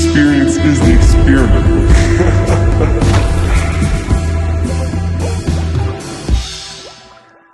experience is the experiment.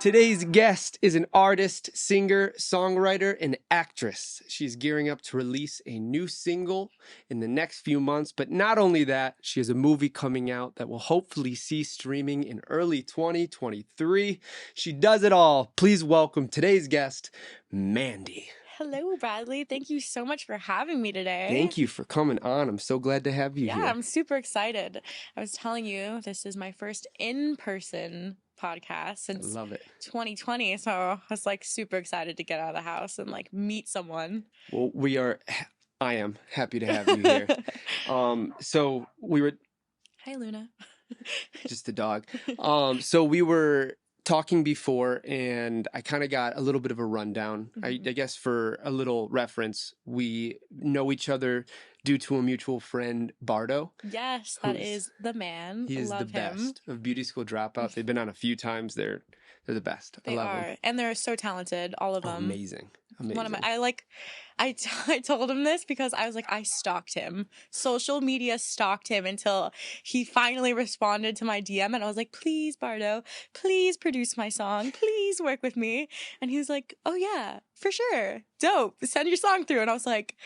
Today's guest is an artist, singer, songwriter, and actress. She's gearing up to release a new single in the next few months. But not only that, she has a movie coming out that will hopefully see streaming in early 2023. She does it all. Please welcome today's guest, Mandi. Hello, Bradley. Thank you so much for having me today. Thank you for coming on. I'm so glad to have you here. Yeah, I'm super excited. I was telling you, this is my first in-person podcast since 2020. So I was like super excited to get out of the house and like meet someone. Well, I am happy to have you here. So we were... Hi, Luna. Just the dog. So we were talking before and I kind of got a little bit of a rundown. Mm-hmm. I guess for a little reference, we know each other due to a mutual friend, Bardo. Yes, that is the man. He is Love the best him. of Beauty School Dropout. They've been on a few times. They're the best. They are. Them. And they're so talented, all of them. Amazing. One of I told him this because I was like, I stalked him. Social media stalked him until he finally responded to my DM. And I was like, please, Bardo, please produce my song. Please work with me. And he was like, oh, yeah, for sure. Dope. Send your song through. And I was like,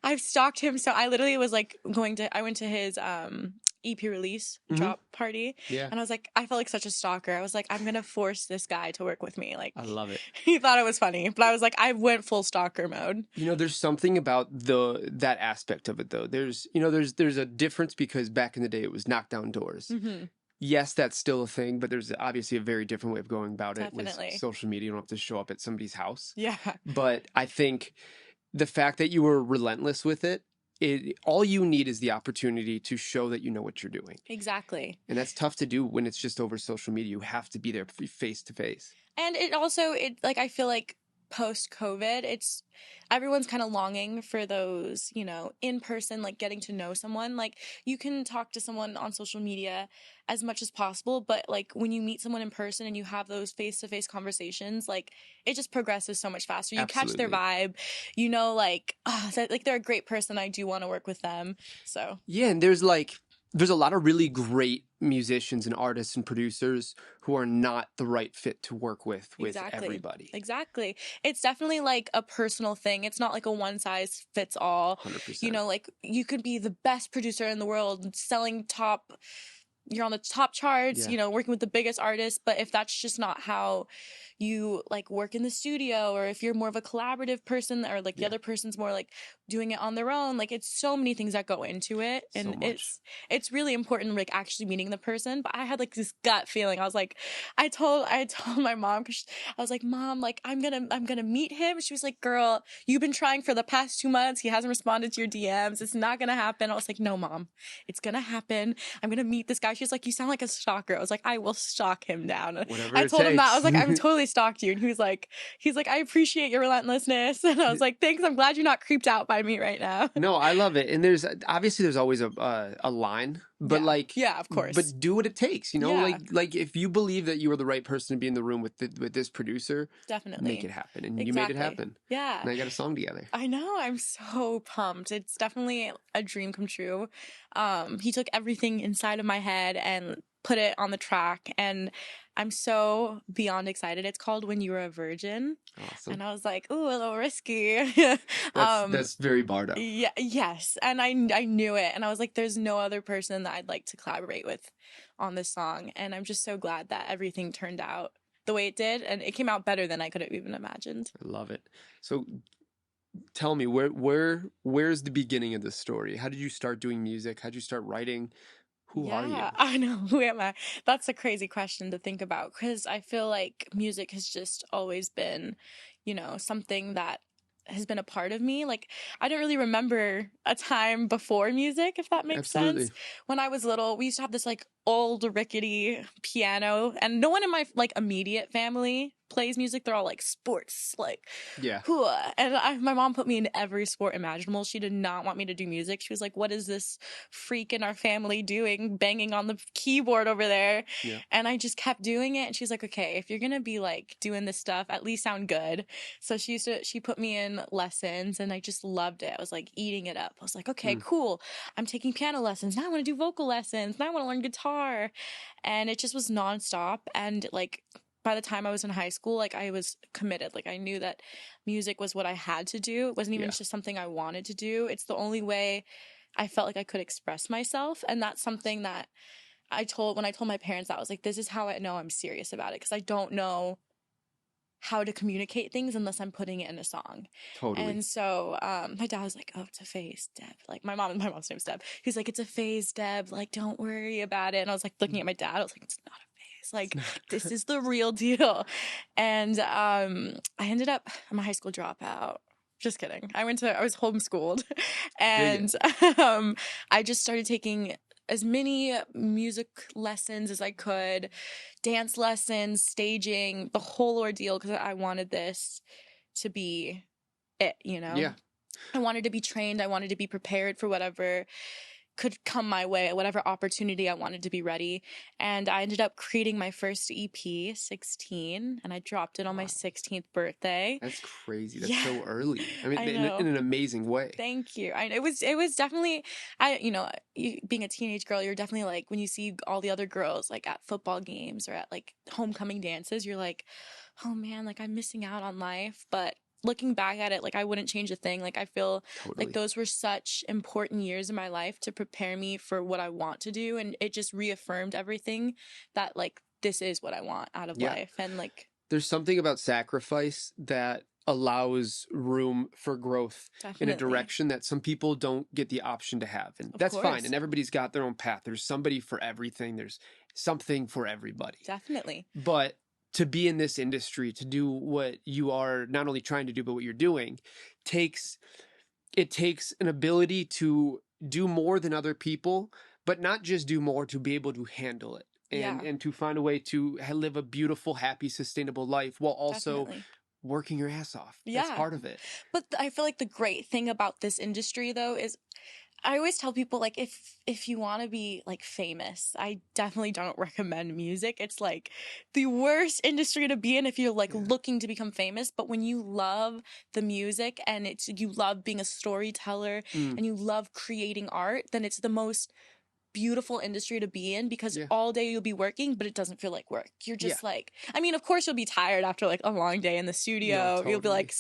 I've stalked him. So I literally was like I went to his EP release drop party. Yeah. And I was like, I felt like such a stalker. I was like, I'm going to force this guy to work with me. Like, I love it. He thought it was funny, but I was like, I went full stalker mode. You know, there's something about that aspect of it though. There's a difference because back in the day it was knock down doors. Mm-hmm. Yes, that's still a thing, but there's obviously a very different way of going about Definitely. it with social media. You don't have to show up at somebody's house. Yeah. But I think the fact that you were relentless with it, all you need is the opportunity to show that you know what you're doing. Exactly. And that's tough to do when it's just over social media. You have to be there face to face. And it also, like, I feel like post-COVID, everyone's kind of longing for those, in person, like getting to know someone. Like you can talk to someone on social media as much as possible, but like when you meet someone in person and you have those face-to-face conversations, like it just progresses so much faster. You Absolutely. Catch their vibe, like they're a great person. I do want to work with them. So yeah, and there's a lot of really great musicians and artists and producers who are not the right fit to work with everybody. Exactly. It's definitely like a personal thing. It's not like a one size fits all. 100%. Like you could be the best producer in the world, you're on the top charts, working with the biggest artists. But if that's just not how you like work in the studio, or if you're more of a collaborative person, or like the other person's more like doing it on their own, like it's so many things that go into it. And it's really important, like actually meeting the person. But I had like this gut feeling. I was like, I told my mom, because I was like, Mom, like I'm gonna meet him. She was like, girl, you've been trying for the past 2 months. He hasn't responded to your DMs. It's not gonna happen. I was like, no, Mom, it's gonna happen. I'm gonna meet this guy. She was like, you sound like a stalker. I was like, I will stalk him down. Whatever I told him that. I was like, I've takes. totally stalked you. And he's like, I appreciate your relentlessness. And I was like, thanks. I'm glad you're not creeped out by me right now. No, I love it. And there's always a line, but yeah, of course. But do what it takes, Yeah. like if you believe that you are the right person to be in the room with this producer, definitely make it happen. And exactly. you made it happen. Yeah. And I got a song together. I know. I'm so pumped. It's definitely a dream come true. He took everything inside of my head and put it on the track, and I'm so beyond excited. It's called When You Were a Virgin. Awesome. And I was like, ooh, a little risky. That's very Bardo. Yeah, yes. And I knew it. And I was like, there's no other person that I'd like to collaborate with on this song. And I'm just so glad that everything turned out the way it did. And it came out better than I could have even imagined. I love it. So tell me, where's the beginning of this story? How did you start doing music? How did you start writing? Who are you? I know. Who am I? That's a crazy question to think about, because I feel like music has just always been, something that has been a part of me. Like, I don't really remember a time before music, if that makes sense. When I was little, we used to have this like old rickety piano, and no one in my like immediate family plays music, they're all like sports, like, Yeah. and my mom put me in every sport imaginable. She did not want me to do music. She was like, what is this freak in our family doing, banging on the keyboard over there? Yeah. And I just kept doing it. And she's like, okay, if you're gonna be like doing this stuff, at least sound good. So she put me in lessons, and I just loved it. I was like eating it up. I was like, okay, cool. I'm taking piano lessons. Now I want to do vocal lessons. Now I want to learn guitar. And it just was nonstop. And like, by the time I was in high school, like, I was committed. Like, I knew that music was what I had to do. It wasn't even just something I wanted to do. It's the only way I felt like I could express myself. And that's something that when I told my parents, that I was like, this is how I know I'm serious about it. Because I don't know how to communicate things unless I'm putting it in a song. Totally. And so my dad was like, oh, it's a phase, Deb. Like, my mom's name's Deb. He's like, it's a phase, Deb. Like, don't worry about it. And I was like looking at my dad. I was like, it's not a phase. Like, this is the real deal. And I ended up, I'm a high school dropout. Just kidding. I was homeschooled. And I just started taking as many music lessons as I could, dance lessons, staging, the whole ordeal, because I wanted this to be it, you know? Yeah. I wanted to be trained. I wanted to be prepared for whatever could come my way, whatever opportunity. I wanted to be ready. And I ended up creating my first EP, 16, and I dropped it on my 16th birthday. That's crazy. That's so early. I mean, in know. an amazing way. Thank you. It was definitely, being a teenage girl, you're definitely like, when you see all the other girls like at football games or at like homecoming dances, you're like, oh man, like, I'm missing out on life. But looking back at it, like, I wouldn't change a thing. Like, I feel like those were such important years in my life to prepare me for what I want to do. And it just reaffirmed everything that, like, this is what I want out of life. And like, there's something about sacrifice that allows room for growth in a direction that some people don't get the option to have. And that's fine. And everybody's got their own path. There's somebody for everything. There's something for everybody. Definitely. But to be in this industry, to do what you are not only trying to do, but what you're doing, takes an ability to do more than other people, but not just do more, to be able to handle it and to find a way to live a beautiful, happy, sustainable life while also working your ass off. That's part of it. But I feel like the great thing about this industry, though, is I always tell people, like, if you want to be like famous, I definitely don't recommend music. It's like the worst industry to be in if you're like looking to become famous. But when you love the music and you love being a storyteller and you love creating art, then it's the most beautiful industry to be in, because all day you'll be working, but it doesn't feel like work. You're just like, I mean, of course you'll be tired after like a long day in the studio. You'll be like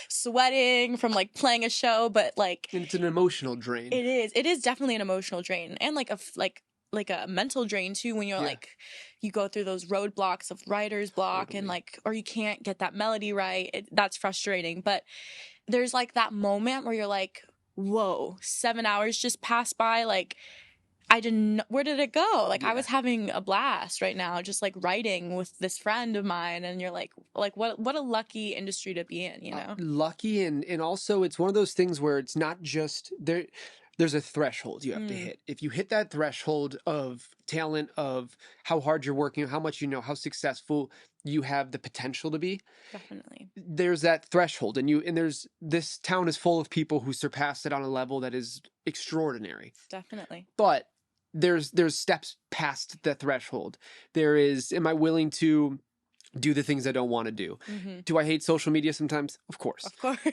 sweating from like playing a show, but like, and it's an emotional drain. It is definitely an emotional drain, and like a mental drain too, when you're like, you go through those roadblocks of writer's block and like, or you can't get that melody right. That's frustrating. But there's like that moment where you're like, whoa, 7 hours just passed by. Like, where did it go? Like, I was having a blast right now, just like writing with this friend of mine. And you're like what a lucky industry to be in, you know? Lucky. And also it's one of those things where it's not just there's a threshold you have to hit. If you hit that threshold of talent, of how hard you're working, how much you know, how successful you have the potential to be, definitely there's that threshold. And there's this town is full of people who surpass it on a level that is extraordinary. Definitely. But there's steps past the threshold. There is, am I willing to do the things I don't want to do? Do I hate social media sometimes? Of course.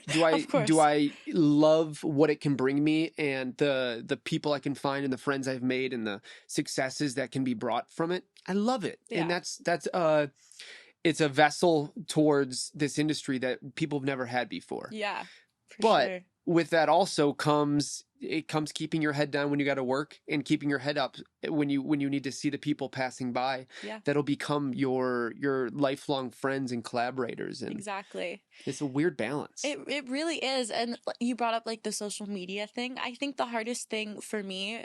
Do I love what it can bring me and the people I can find and the friends I've made and the successes that can be brought from it? I love it. And that's it's a vessel towards this industry that people have never had before. Yeah. But with that also comes keeping your head down when you got to work, and keeping your head up when you need to see the people passing by. That'll become your lifelong friends and collaborators. And exactly, it's a weird balance. It really is. And you brought up like the social media thing. I think the hardest thing for me,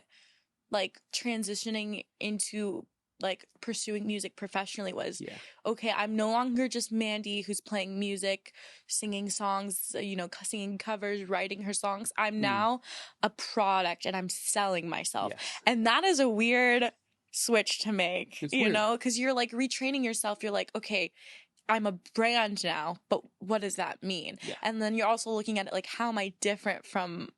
like transitioning into like pursuing music professionally, was okay, I'm no longer just Mandi who's playing music, singing songs, singing covers, writing her songs. I'm now a product, and I'm selling myself. And that is a weird switch to make, because you're like retraining yourself. You're like, okay, I'm a brand now, but what does that mean? Yeah. And then you're also looking at it like, how am I different from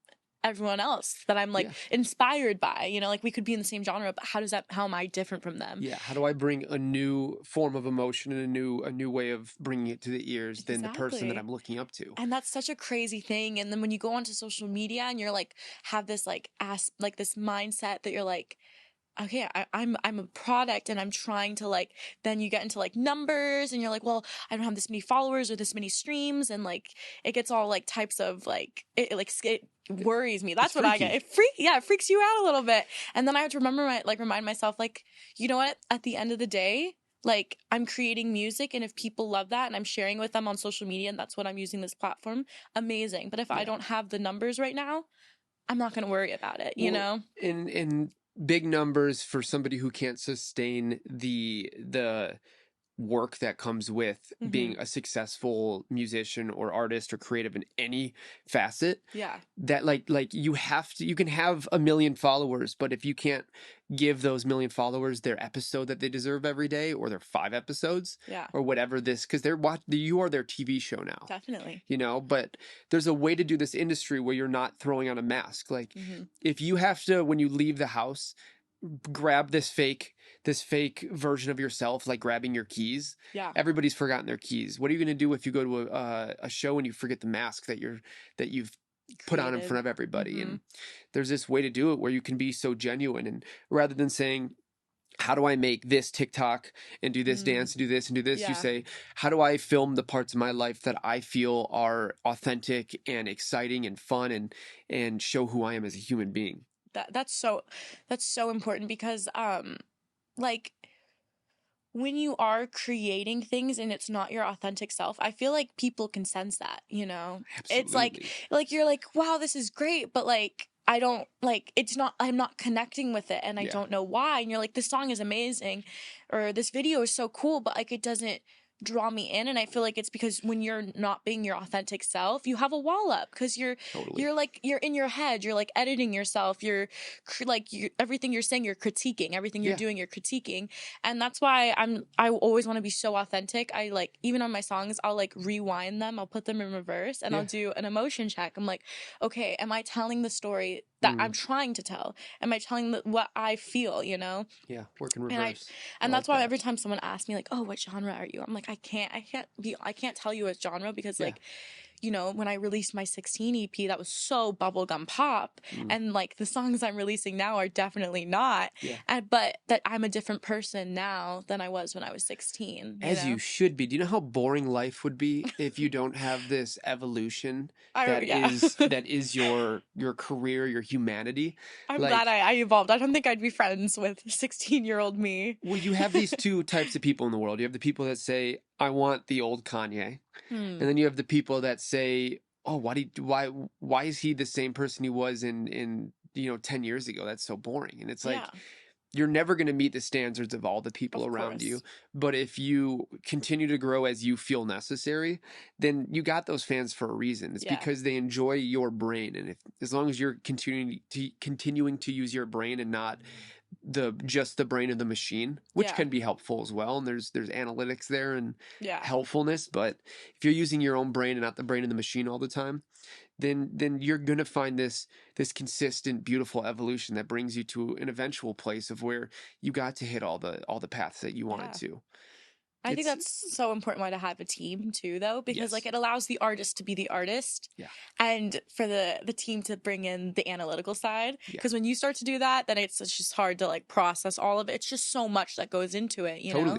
everyone else that I'm like Yeah. inspired by? You know, like we could be in the same genre, but how am I different from them? Yeah. How do I bring a new form of emotion and a new way of bringing it to the ears than the person that Exactly. I'm looking up to? And that's such a crazy thing. And then when you go onto social media and you're like, have this like like this mindset that you're like, okay, I'm a product and I'm trying to like, then you get into like numbers and you're like, well, I don't have this many followers or this many streams, and like it gets all like types of like it worries me. That's what I get. freaky. It freaks you out a little bit. And then I have to remind myself, like, you know what? At the end of the day, like I'm creating music, and if people love that and I'm sharing with them on social media and that's what I'm using this platform, amazing. But if I don't have the numbers right now, I'm not going to worry about it, you know? In big numbers for somebody who can't sustain the work that comes with being a successful musician or artist or creative in any facet. Yeah. That like you can have 1 million followers, but if you can't give those 1 million followers their episode that they deserve every day, or their 5 episodes, or whatever because you are their TV show now. Definitely. You know, but there's a way to do this industry where you're not throwing on a mask. Like if you have to, when you leave the house, grab this fake version of yourself, like grabbing your keys. Yeah. Everybody's forgotten their keys. What are you going to do if you go to a show and you forget the mask that you've put on in front of everybody? And there's this way to do it where you can be so genuine, and rather than saying, how do I make this TikTok and do this dance and do this and do this? You say, how do I film the parts of my life that I feel are authentic and exciting and fun, and show who I am as a human being? That's so important, because like when you are creating things and it's not your authentic self, I feel like people can sense that, you know. Absolutely. It's like you're like, wow, this is great, but like I don't like, I'm not connecting with it, and I don't know why. And you're like, this song is amazing, or this video is so cool, but like it doesn't draw me in. And I feel like it's because when you're not being your authentic self, you have a wall up, because you're in your head, you're like editing yourself, everything you're saying, you're critiquing everything you're doing, you're critiquing. And that's why I always want to be so authentic. I like, even on my songs, I'll like rewind them, I'll put them in reverse, and I'll do an emotion check. I'm like, okay, am I telling the story that I'm trying to tell? Am I telling what I feel, you know? Yeah, work in reverse. And that's why every time someone asks me like, oh, what genre are you? I'm like, I can't tell you a genre, because like, you know, when I released my 16 EP, that was so bubblegum pop, and like the songs I'm releasing now are definitely not. But that I'm a different person now than I was when I was 16. You should be. Do you know how boring life would be if you don't have this evolution that is your career, your humanity? I'm glad I evolved. I don't think I'd be friends with 16-year-old me. Well, you have these two types of people in the world. You have the people that say, I want the old Kanye. And then you have the people that say, oh, why is he the same person he was in 10 years ago? That's so boring. And it's like, you're never going to meet the standards of all the people around you. But if you continue to grow as you feel necessary, then you got those fans for a reason. It's because they enjoy your brain. And as long as you're continuing to use your brain and not just the brain of the machine, which can be helpful as well, and there's analytics there and helpfulness, but if you're using your own brain and not the brain of the machine all the time, then you're gonna find this consistent, beautiful evolution that brings you to an eventual place of where you got to hit all the paths that you wanted to. I think that's so important why to have a team too, though, because like it allows the artist to be the artist, and for the team to bring in the analytical side. Because when you start to do that, then it's just hard to like process all of it. It's just so much that goes into it, you know.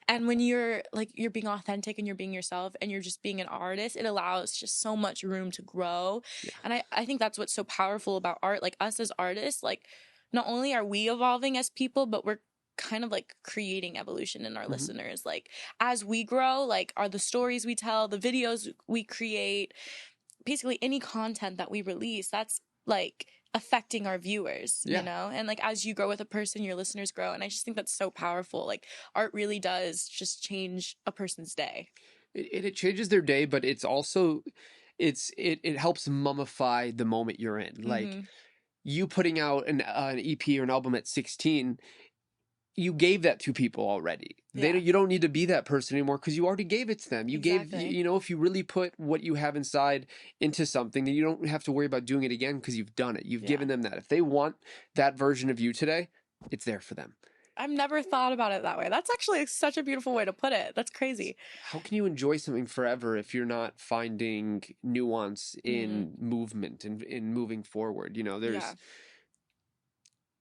And when you're being authentic and you're being yourself and you're just being an artist, it allows just so much room to grow. And I think that's what's so powerful about art. Like us as artists, like not only are we evolving as people, but we're kind of like creating evolution in our listeners. Like as we grow, like are the stories we tell, the videos we create, basically any content that we release, that's like affecting our viewers, you know? And like as you grow with a person, your listeners grow. And I just think that's so powerful. Like art really does just change a person's day. It changes their day, but it's also it helps mummify the moment you're in. Like you putting out an EP or an album at 16, you gave that to people already. Yeah. You don't need to be that person anymore because you already gave it to them. You gave, Exactly. you know, if you really put what you have inside into something, then you don't have to worry about doing it again because you've done it. You've Yeah. given them that. If they want that version of you today, it's there for them. I've never thought about it that way. That's actually such a beautiful way to put it. That's crazy. How can you enjoy something forever if you're not finding nuance in movement and in moving forward? You know, there's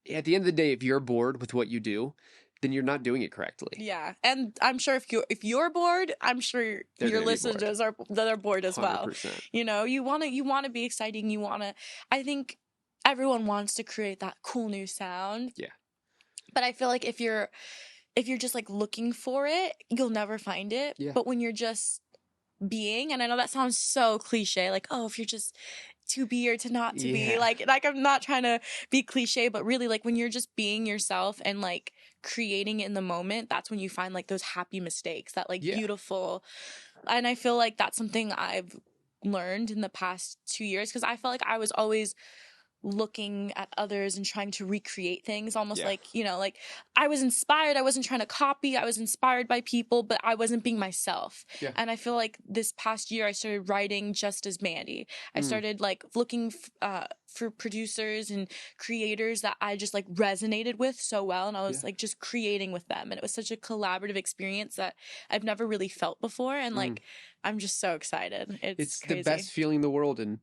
at the end of the day, if you're bored with what you do, then you're not doing it correctly. Yeah, and I'm sure if you're bored, I'm sure your listeners are bored as 100%. Well. You know, you want to be exciting. I think everyone wants to create that cool new sound. Yeah. But I feel like if you're just like looking for it, you'll never find it. Yeah. But when you're just being, and I know that sounds so cliche, like, oh, if you're just to be or to not to be, like I'm not trying to be cliche, but really like when you're just being yourself and like creating in the moment, that's when you find like those happy mistakes, that like beautiful. And I feel like that's something I've learned in the past 2 years, because I felt like I was always looking at others and trying to recreate things, almost like, you know, like I was inspired. I wasn't trying to copy. I was inspired by people, but I wasn't being myself. And I feel like this past year I started writing just as Mandi. I started like looking for producers and creators that I just like resonated with so well, and I was like just creating with them, and it was such a collaborative experience that I've never really felt before, and like I'm just so excited. It's crazy. The best feeling in the world, and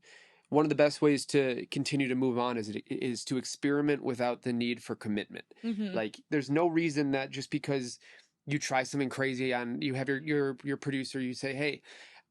one of the best ways to continue to move on is to experiment without the need for commitment. Like there's no reason that just because you try something crazy on, you have your producer, you say, hey,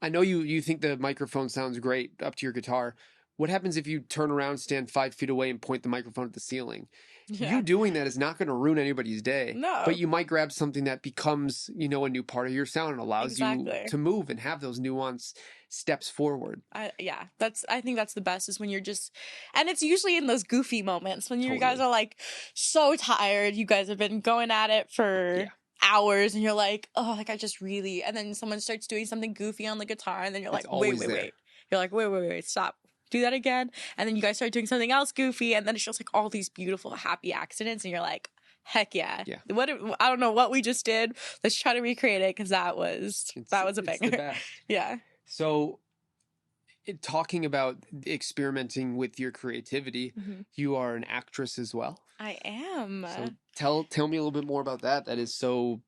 I know you think the microphone sounds great up to your guitar. What happens if you turn around, stand 5 feet away and point the microphone at the ceiling? You doing that is not going to ruin anybody's day. No. But you might grab something that becomes, you know, a new part of your sound and allows you to move and have those nuanced steps forward. I think that's the best, is when you're just, and it's usually in those goofy moments when you guys are like so tired. You guys have been going at it for hours and you're like, oh, like I just really, and then someone starts doing something goofy on the guitar and then you're like, wait. You're like, wait, stop. Do that again. And then you guys start doing something else goofy, and then it's just like all these beautiful happy accidents, and you're like, heck yeah. I don't know what we just did. Let's try to recreate it, because that was a banger. The best. Yeah. So talking about experimenting with your creativity, you are an actress as well. I am. So tell me a little bit more about that. That's so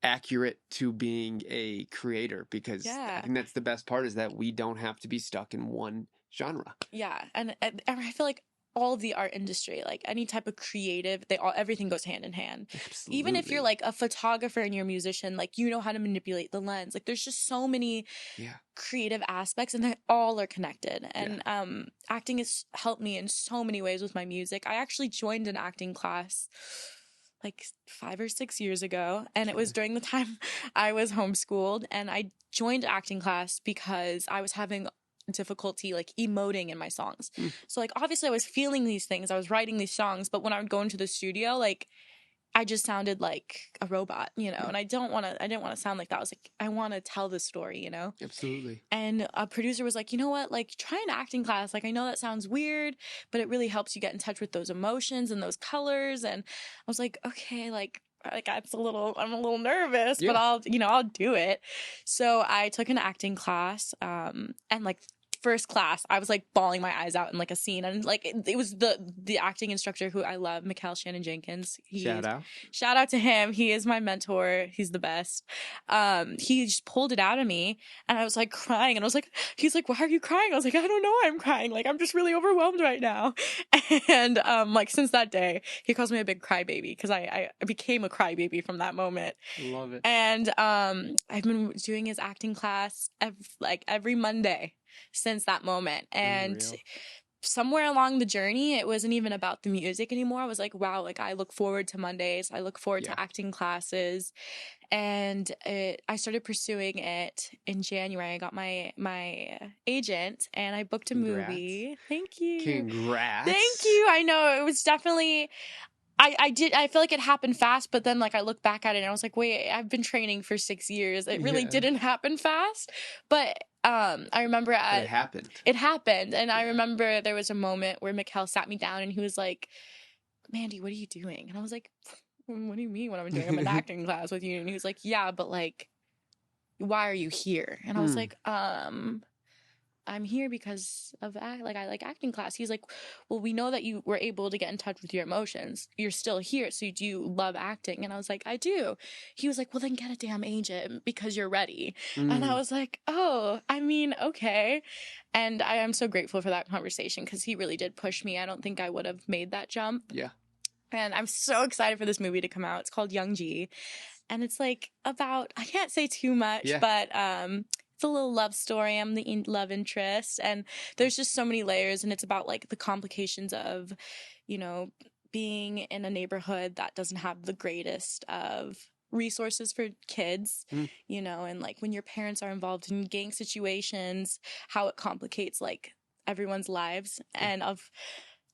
accurate to being a creator, because I think that's the best part, is that we don't have to be stuck in one genre. Yeah. And I feel like all of the art industry, like any type of creative, everything goes hand in hand. Absolutely. Even if you're like a photographer and you're a musician, like you know how to manipulate the lens. Like there's just so many creative aspects, and they all are connected. And acting has helped me in so many ways with my music. I actually joined an acting class like 5 or 6 years ago, and it was during the time I was homeschooled, and I joined acting class because I was having difficulty like emoting in my songs. So like obviously I was feeling these things, I was writing these songs, but when I would go into the studio, like I just sounded like a robot, you know, and I didn't want to sound like that. I was like, I want to tell the story, you know? Absolutely. And a producer was like, you know what, like try an acting class. Like, I know that sounds weird, but it really helps you get in touch with those emotions and those colors. And I was like, okay, like I'm a little nervous, but I'll do it. So I took an acting class, and like first class, I was like bawling my eyes out in like a scene, and like it was the acting instructor who I love, Shannon Jenkins. Shout out to him. He is my mentor. He's the best. He just pulled it out of me, and I was like crying, and I was like, he's like, why are you crying? I was like, I don't know why I'm crying. Like I'm just really overwhelmed right now. And like since that day, he calls me a big crybaby, because I became a crybaby from that moment. Love it. And I've been doing his acting class every Monday since that moment. And somewhere along the journey, it wasn't even about the music anymore. I was like, wow, like I look forward to Mondays. I look forward to acting classes. And I started pursuing it in January. I got my agent, and I booked a movie. Thank you. Congrats. Thank you. I know, it was definitely, I feel like it happened fast, but then like I look back at it and I was like, wait, I've been training for 6 years. It really didn't happen fast. But I remember it happened. It happened. And I remember there was a moment where Mikkel sat me down and he was like, Mandy, what are you doing? And I was like, what do you mean what I'm doing? I'm in acting class with you. And he was like, yeah, but like, why are you here? And I was like, I'm here because of I like acting class. He's like, well, we know that you were able to get in touch with your emotions. You're still here. So do you love acting? And I was like, I do. He was like, well, then get a damn agent because you're ready. And I was like, oh, I mean, okay. And I am so grateful for that conversation because he really did push me. I don't think I would have made that jump. Yeah. And I'm so excited for this movie to come out. It's called Young G. And it's like about, I can't say too much, but it's a little love story. I'm the love interest. And there's just so many layers. And it's about like the complications of, you know, being in a neighborhood that doesn't have the greatest of resources for kids, you know, and like when your parents are involved in gang situations, how it complicates like everyone's lives. And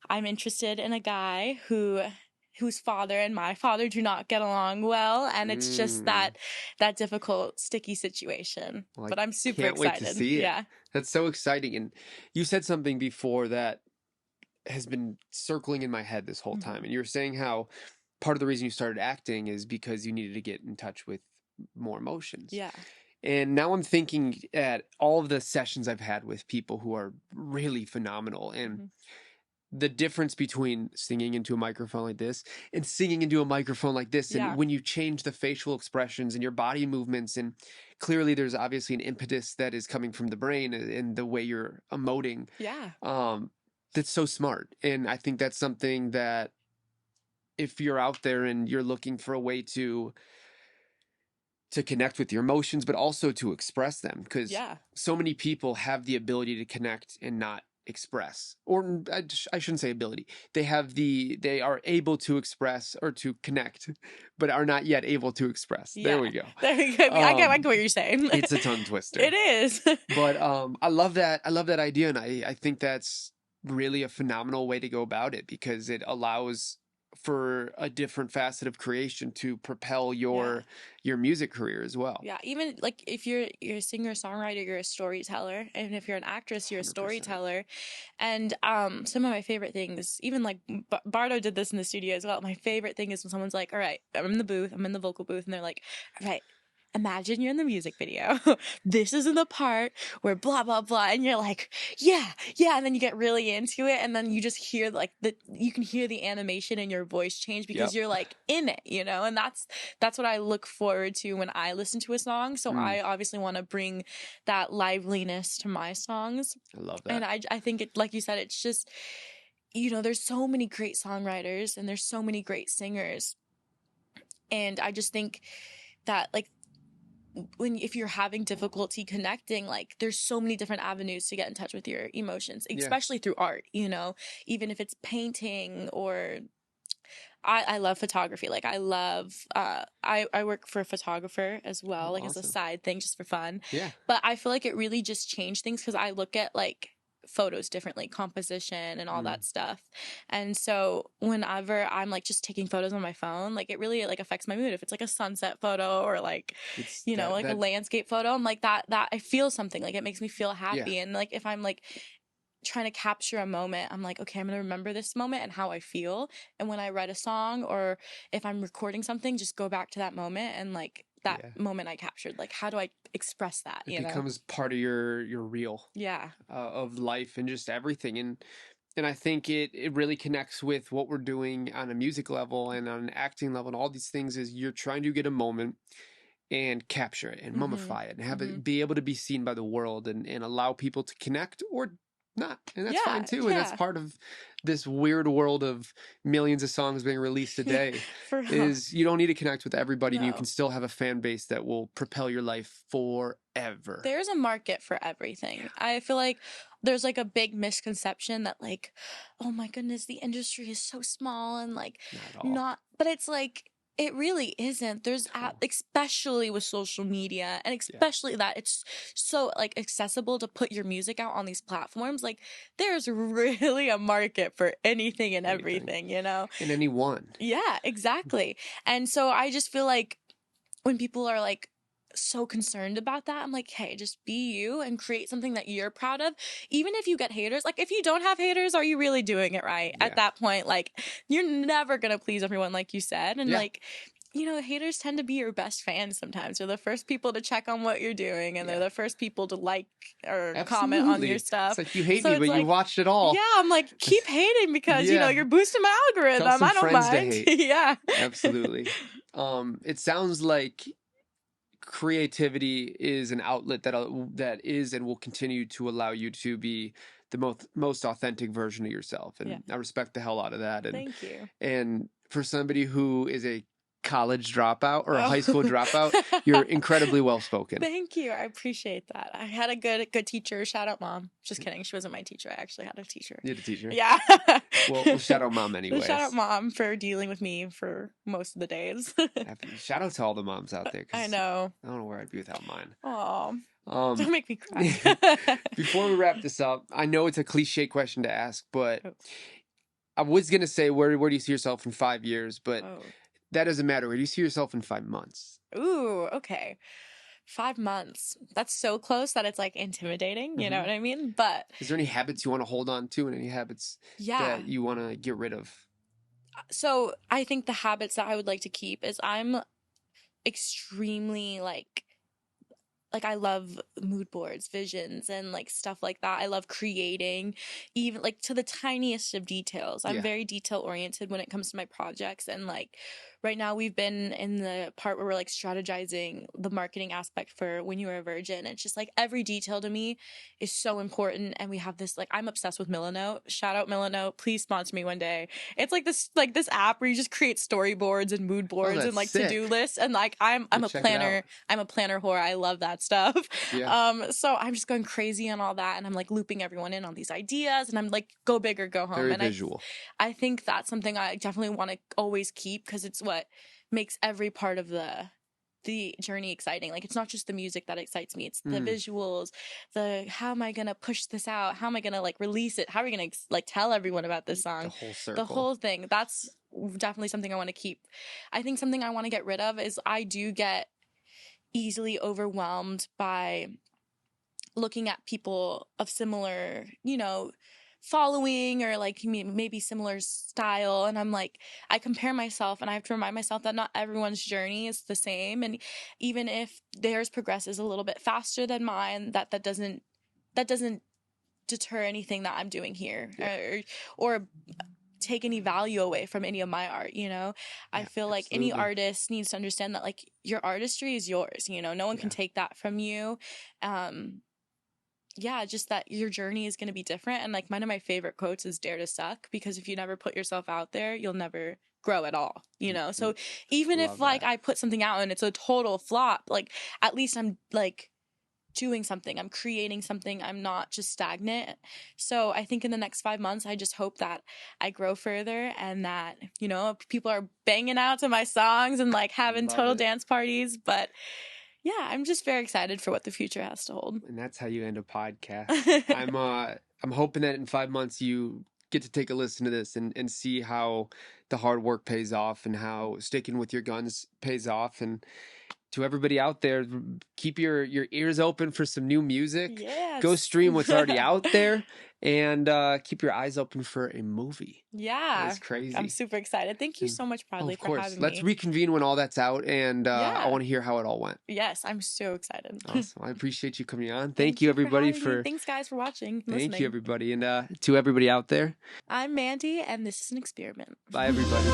I'm interested in a guy whose father and my father do not get along well, and it's just that difficult, sticky situation. Well, but I'm super excited. Can't wait to see it. Yeah, that's so exciting. And you said something before that has been circling in my head this whole time, and you were saying how part of the reason you started acting is because you needed to get in touch with more emotions. Yeah. And now I'm thinking at all of the sessions I've had with people who are really phenomenal, and the difference between singing into a microphone like this and singing into a microphone like this. And when you change the facial expressions and your body movements, and clearly there's obviously an impetus that is coming from the brain and the way you're emoting. Yeah. That's so smart. And I think that's something that if you're out there and you're looking for a way to connect with your emotions, but also to express them, because so many people have the ability to connect and not express, or I shouldn't say ability. They are able to express or to connect, but are not yet able to express. Yeah. There we go. There we go. I get what you're saying. It's a tongue twister. It is. But I love that idea, and I think that's really a phenomenal way to go about it, because it allows for a different facet of creation to propel your music career as well. Yeah, even like if you're a singer songwriter, you're a storyteller, and if you're an actress, you're a 100%. Storyteller. And some of my favorite things, even like Bardo did this in the studio as well. My favorite thing is when someone's like, "All right, I'm in the vocal booth," and they're like, "All right, imagine you're in the music video. This is in the part where blah, blah, blah." And you're like, yeah. And then you get really into it. And then you just hear like you can hear the animation in your voice change because you're like in it, you know? And that's what I look forward to when I listen to a song. So I obviously want to bring that liveliness to my songs. I love that. And I think it, like you said, it's just, you know, there's so many great songwriters and there's so many great singers. And I just think that like, if you're having difficulty connecting, like there's so many different avenues to get in touch with your emotions, especially through art, you know, even if it's painting or I love photography. Like I love, I work for a photographer as well, like as a side thing, just for fun. Yeah. But I feel like it really just changed things because I look at like photos differently, composition and all that stuff. And so whenever I'm like just taking photos on my phone, like it really like affects my mood. If it's like a sunset photo or like, you know, like a landscape photo, I'm like that I feel something, like it makes me feel happy. And like if I'm like trying to capture a moment, I'm like, okay, I'm gonna remember this moment and how I feel. And when I write a song or if I'm recording something, just go back to that moment and like that moment I captured, like how do I express that? It becomes part of your reel of life and just everything. And I think it really connects with what we're doing on a music level and on an acting level and all these things. Is you're trying to get a moment and capture it and mummify it and have it be able to be seen by the world and allow people to connect or not. And that's fine too. And that's part of this weird world of millions of songs being released a day. Is you don't need to connect with everybody and you can still have a fan base that will propel your life forever. There's a market for everything. I feel like there's like a big misconception that like, oh my goodness, the industry is so small and like but it's like it really isn't. There's especially with social media and especially that it's so like accessible to put your music out on these platforms. Like there's really a market for anything and everything, you know? And anyone. Yeah, exactly. And so I just feel like when people are like so concerned about that. I'm like, hey, just be you and create something that you're proud of. Even if you get haters, like if you don't have haters, are you really doing it right? Yeah. At that point, like you're never gonna please everyone, like you said. And Yeah. like, you know, haters tend to be your best fans sometimes. They're the first people to check on what you're doing, and they're the first people to like or comment on your stuff. It's like, you hate So me, it's but like, you watched it all. yeah, I'm like, keep hating because, you know, you're boosting my algorithm. Tell some I don't friends to mind. hate. Yeah. Absolutely. It sounds like creativity is an outlet that is and will continue to allow you to be the most authentic version of yourself, and I respect the hell out of that. And thank you. And for somebody who is a college dropout or a high school dropout, you're incredibly well spoken. Thank you. I appreciate that. I had a good teacher. Shout out mom. Just kidding. She wasn't my teacher. I actually had a teacher. You had a teacher? Yeah. We'll shout out mom anyways. Shout out mom for dealing with me for most of the days. Shout out to all the moms out there. I know. I don't know where I'd be without mine. Oh, don't make me cry. Before we wrap this up, I know it's a cliche question to ask, but I was going to say, where do you see yourself in 5 years? But that doesn't matter. Where do you see yourself in 5 months? Ooh, okay. 5 months. That's so close that it's like intimidating. You know what I mean? But is there any habits you want to hold on to, and any habits that you want to get rid of? So I think the habits that I would like to keep is I'm extremely like I love mood boards, visions, and like stuff like that. I love creating, even like to the tiniest of details. I'm very detail oriented when it comes to my projects. And like right now we've been in the part where we're like strategizing the marketing aspect for When You Were a Virgin. It's just like every detail to me is so important. And we have this, like, I'm obsessed with Milanote. Shout out Milanote. Please sponsor me one day. It's like this app where you just create storyboards and mood boards and like to-do lists. And like I'm a planner. I'm a planner whore. I love that stuff. Yeah. So I'm just going crazy on all that, and I'm like looping everyone in on these ideas, and I'm like, go big or go home. Very and visual. I think that's something I definitely want to always keep, because it's what makes every part of the journey exciting. Like, it's not just the music that excites me, it's the visuals, the how am I gonna push this out, how am I gonna like release it, how are we gonna like tell everyone about this song, the whole circle, the whole thing. That's definitely something I want to keep. I think something I want to get rid of is I do get easily overwhelmed by looking at people of similar, you know, following or like maybe similar style, and I'm like, I compare myself, and I have to remind myself that not everyone's journey is the same, and even if theirs progresses a little bit faster than mine, that doesn't deter anything that I'm doing here, or take any value away from any of my art, you know? I feel like any artist needs to understand that like your artistry is yours, you know, no one can take that from you. Just that your journey is going to be different. And like one of my favorite quotes is dare to suck, because if you never put yourself out there, you'll never grow at all, you know? So even if like I put something out and it's a total flop, like at least I'm like doing something, I'm creating something, I'm not just stagnant. So I think in the next 5 months, I just hope that I grow further, and that, you know, people are banging out to my songs and like having total dance parties. But yeah, I'm just very excited for what the future has to hold. And that's how you end a podcast. I'm hoping that in 5 months you get to take a listen to this and see how the hard work pays off, and how sticking with your guns pays off. And to everybody out there, keep your ears open for some new music. Yes. Go stream what's already out there, and keep your eyes open for a movie. Yeah. That's crazy. I'm super excited. Thank you so much, Bradley, for having me. Let's reconvene when all that's out, and I want to hear how it all went. Yes, I'm so excited. Awesome. I appreciate you coming on. Thank you, everybody, Thanks, guys, for watching. Thank you, everybody. And to everybody out there, I'm Mandi, and this is an experiment. Bye, everybody.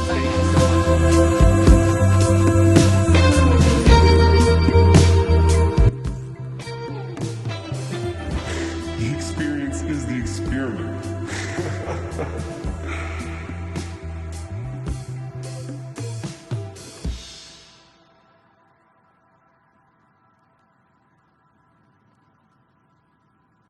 The experience is the experiment.